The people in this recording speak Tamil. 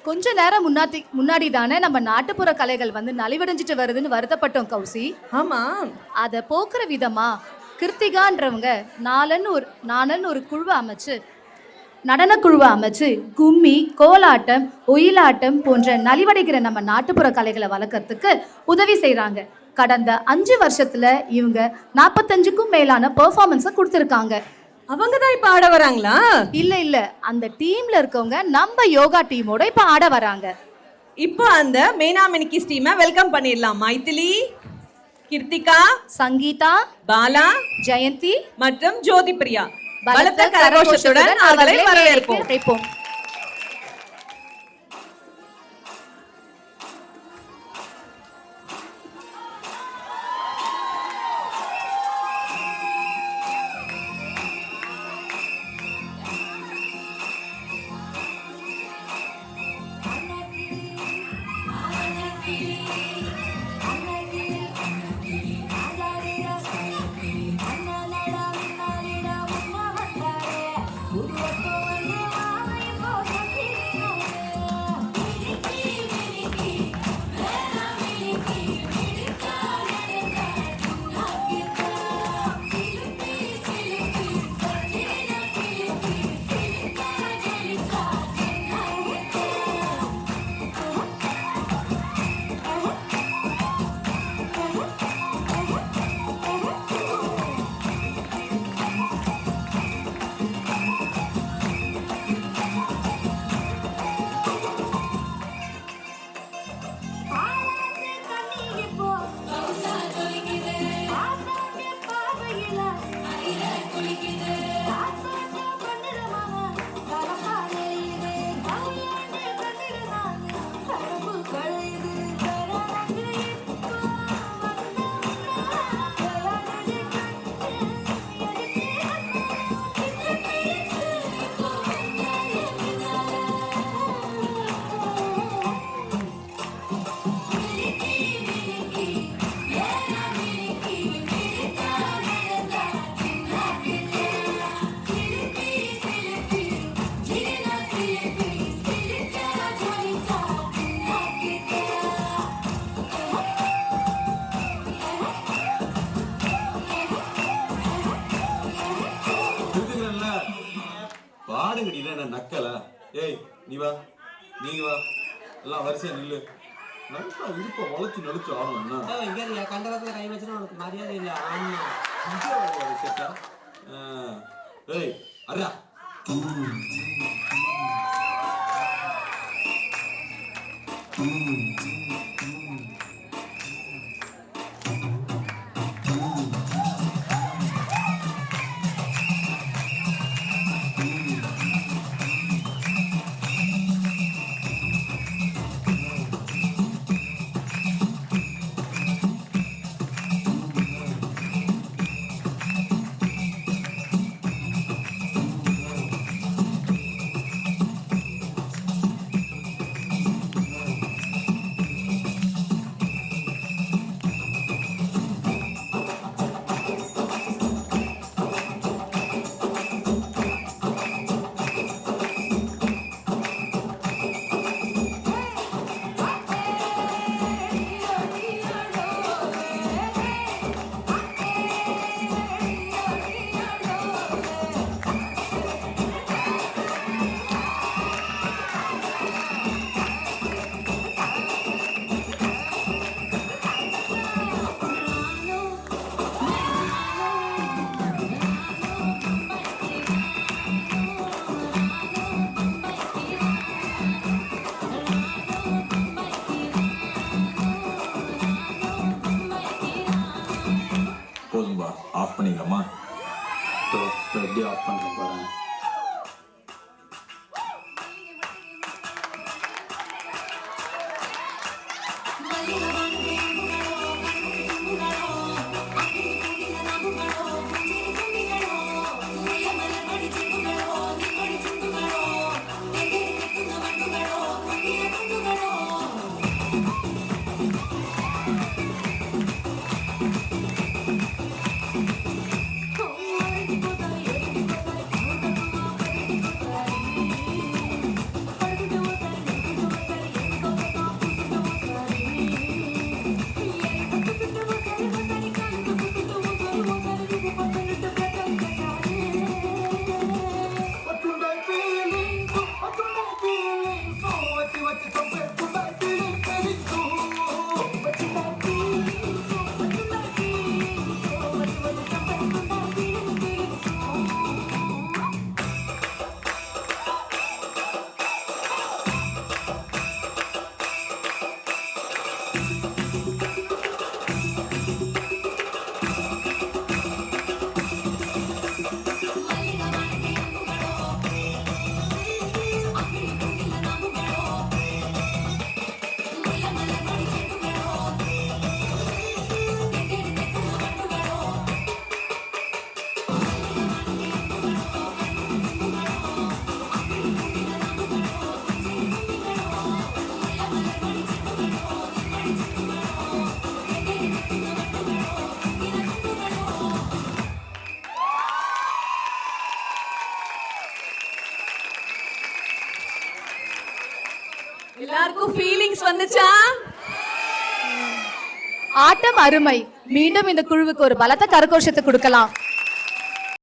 கொஞ்ச நேரம் முன்னாடி தானே நம்ம நாட்டுப்புற கலைகள் வந்து நலிவடைஞ்சிட்டு வருதுன்னு வருத்தப்பட்டோம் கௌசி. ஆமா. அதை போக்குற விதமா கிருத்திகான்றவங்க நாலன்னு ஒரு குழுவை அமைச்சு நடனக்குழுவை அமைச்சு கும்மி, கோலாட்டம், ஒயிலாட்டம் போன்ற நலிவடைகிற நம்ம நாட்டுப்புற கலைகளை வளர்க்கறதுக்கு உதவி செய்யறாங்க. கடந்த 5 வருஷத்துல இவங்க 45க்கும் மேலான பெர்ஃபார்மன்ஸை கொடுத்துருக்காங்க. அவங்க தான் இப்ப ஆட வராங்களா? இல்ல அந்த டீம்ல இருக்கவங்க நம்ம யோகா டீமோட இப்ப ஆட வராங்க. இப்போ அந்த மேனாமெனிக்கிஸ் டீமை வெல்கம் பண்ணிடலாம். மைதிலி, கிருத்திகா, சங்கீதா, பாலா, ஜெயந்தி மற்றும் ஜோதி பிரியா பலத்த கரகோஷத்துடன் அவர்களை வரவேற்போம். நக்கலா? ஏய் நீ வா, நீங்க வா, எல்லாம் வரிசையா நில்லு. நல்லா இருப்ப வளைச்சு நடிச்சு ஆடணும்னா இங்க கண்டகத்துல கை வச்சுன்னா உனக்கு மரியாதை இல்லை. ஆமா கேட்டா ஏய் அரா ஆஃப் பண்ணிக்கலாமா? எப்படி ஆஃப் பண்ண போகிறேன்? எல்லாருக்கும் ஃபீலிங்ஸ் வந்துச்சா? ஆட்டம் அருமை. மீண்டும் இந்த குழுவுக்கு ஒரு பலத்த கரகோஷத்தை கொடுக்கலாம்.